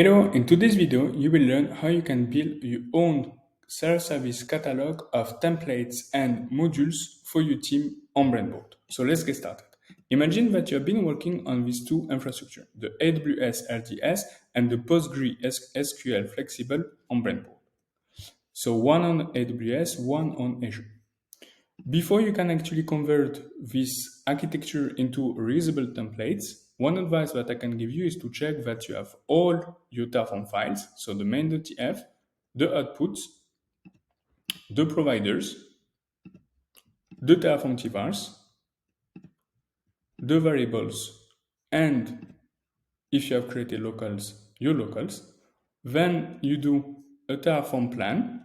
Hello, in today's video, you will learn how you can build your own self-service catalog of templates and modules for your team on Brainboard. So let's get started. Imagine that you have been working on these two infrastructures, the AWS RDS and the PostgreSQL Flexible on Brainboard. So one on AWS, one on Azure. Before you can actually convert this architecture into reusable templates, one advice that I can give you is to check that you have all your Terraform files, so the main.tf, the outputs, the providers, the Terraform tvars, the variables, and if you have created locals, your locals. Then you do a Terraform plan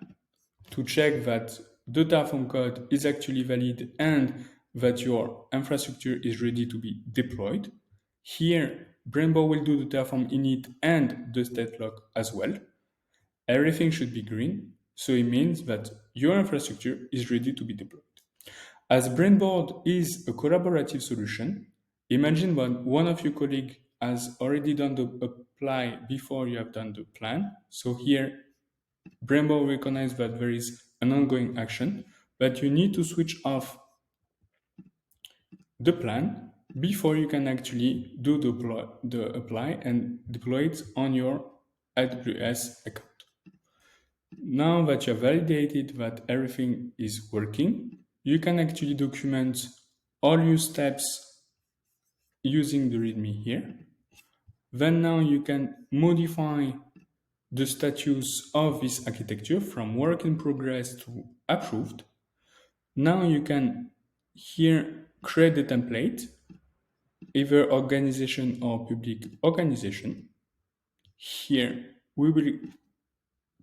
to check that the Terraform code is actually valid and that your infrastructure is ready to be deployed. Here, Brainboard will do the Terraform init and the state log as well. Everything should be green, so it means that your infrastructure is ready to be deployed. As Brainboard is a collaborative solution, imagine one of your colleagues has already done the apply before you have done the plan. So here, Brainboard recognizes that there is an ongoing action, but you need to switch off the plan before you can actually do the apply and deploy it on your AWS account. Now that you have validated that everything is working, you can actually document all your steps using the README here. Then now you can modify the status of this architecture from work in progress to approved. Now you can here create the template, either organization or public organization. Here we will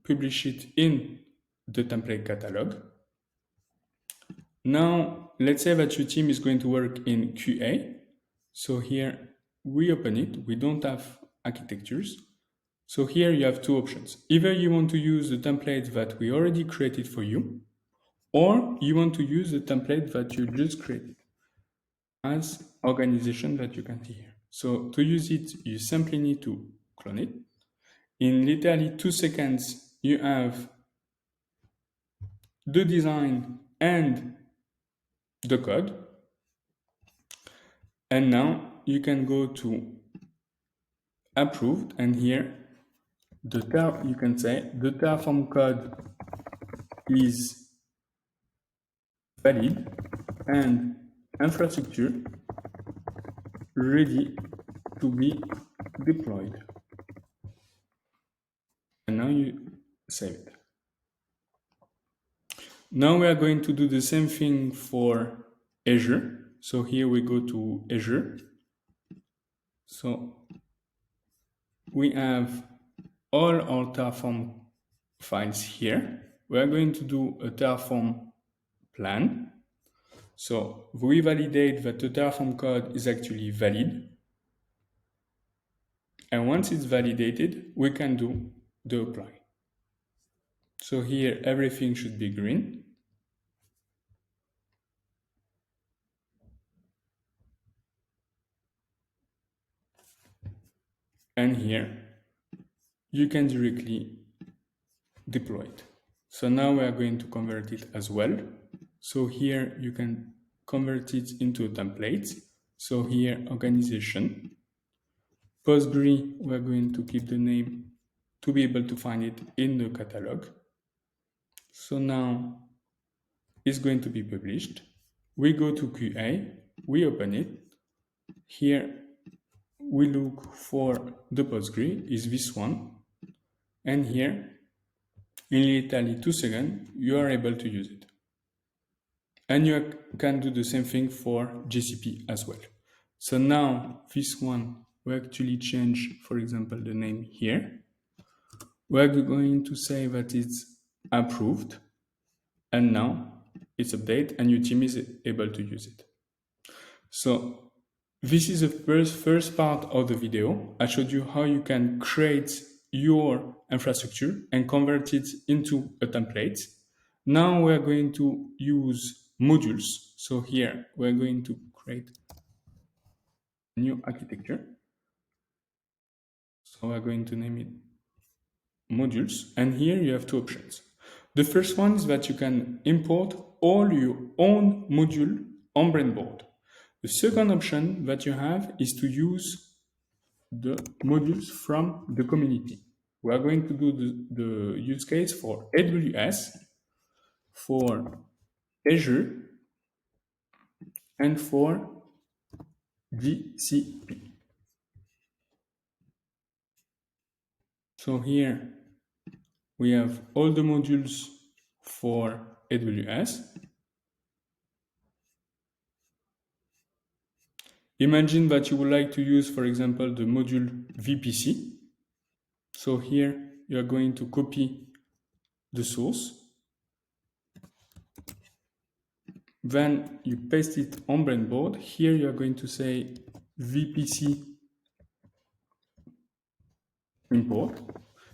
publish it in the template catalog. Now let's say that your team is going to work in QA. So here we open it, we don't have architectures. So here you have two options. Either you want to use the template that we already created for you, or you want to use the template that you just created as organization that you can see here. So to use it, you simply need to clone it. In literally 2 seconds, you have the design and the code. And now you can go to approved, and here you can say the Terraform code is valid and infrastructure ready to be deployed. And now you save it. Now we are going to do the same thing for Azure. So here we go to Azure. So we have all our Terraform files here. We are going to do a Terraform plan. So we validate that the Terraform code is actually valid. And once it's validated, we can do the apply. So here everything should be green. And here you can directly deploy it. So now we are going to convert it as well. So here you can convert it into a template. So here organization, Postgre, we're going to keep the name to be able to find it in the catalog. So now it's going to be published. We go to QA, we open it. Here we look for the Postgre, is this one. And here, in literally 2 seconds, you are able to use it. And you can do the same thing for GCP as well. So now this one, we actually change, for example, the name here. We're going to say that it's approved. And now it's updated and your team is able to use it. So this is the first part of the video. I showed you how you can create your infrastructure and convert it into a template. Now we're going to use modules. So here we're going to create a new architecture. So we're going to name it modules. And here you have two options. The first one is that you can import all your own module on Brainboard. The second option that you have is to use the modules from the community. We are going to do the use case for AWS, for Azure, and for GCP. So here we have all the modules for AWS. Imagine that you would like to use, for example, the module VPC. So here you are going to copy the source. Then you paste it on Brainboard. Here you are going to say VPC import.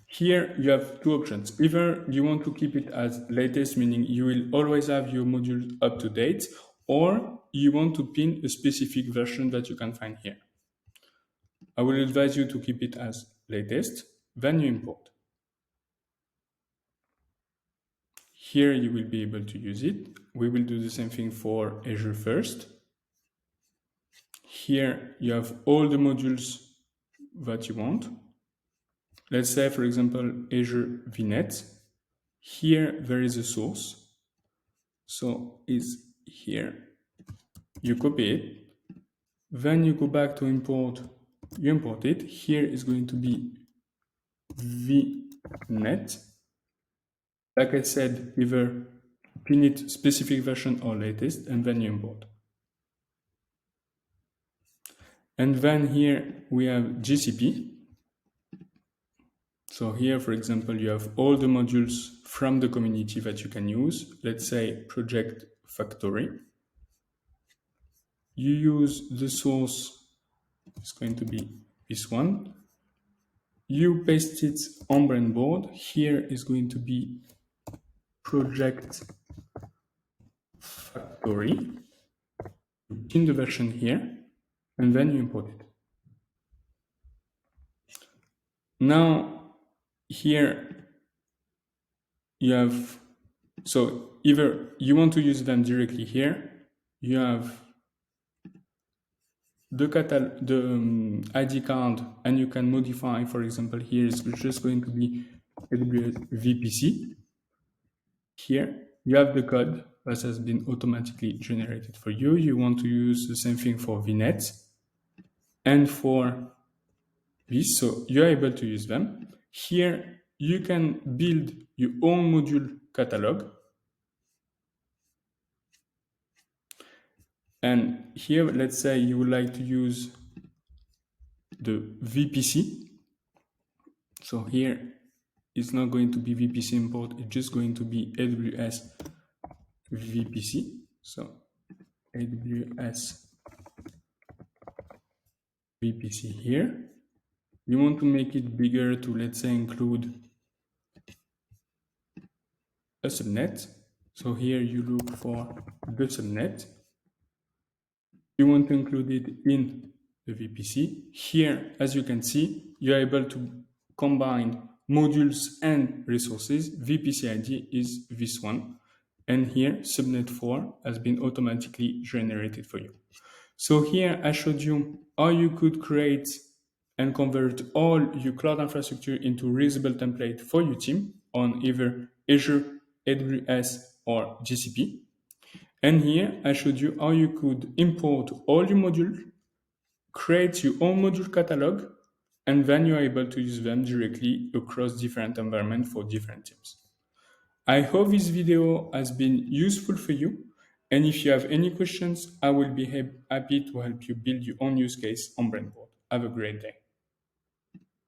Here you have two options. Either you want to keep it as latest, meaning you will always have your modules up to date, or you want to pin a specific version that you can find here. I will advise you to keep it as latest, then you import. Here you will be able to use it. We will do the same thing for Azure first. Here you have all the modules that you want. Let's say, for example, Azure VNet. Here there is a source. So it's here. You copy it. Then you go back to import. You import it. Here is going to be VNet. Like I said, either pin it specific version or latest, and then you import. And then here we have GCP. So here, for example, you have all the modules from the community that you can use. Let's say Project Factory. You use the source, it's going to be this one. You paste it on Brainboard. Here is going to be Project Factory. In the version here, and then you import it. Now, here you have, so either you want to use them directly here, you have the ID card, and you can modify, for example, here is just going to be AWS VPC. Here you have the code that has been automatically generated for you. You want to use the same thing for VNet and for this, so you're able to use them. Here you can build your own module catalog. And here, let's say you would like to use the VPC. So here it's not going to be VPC import, it's just going to be AWS VPC. So AWS VPC here. You want to make it bigger to, let's say, include a subnet. So here you look for the subnet. You want to include it in the VPC. Here, as you can see, you're able to combine modules and resources. VPC ID is this one. And here, subnet 4 has been automatically generated for you. So here I showed you how you could create and convert all your cloud infrastructure into reusable template for your team on either Azure, AWS, or GCP. And here I showed you how you could import all your modules, create your own module catalog, and then you're able to use them directly across different environments for different teams. I hope this video has been useful for you. And if you have any questions, I will be happy to help you build your own use case on Brainboard. Have a great day.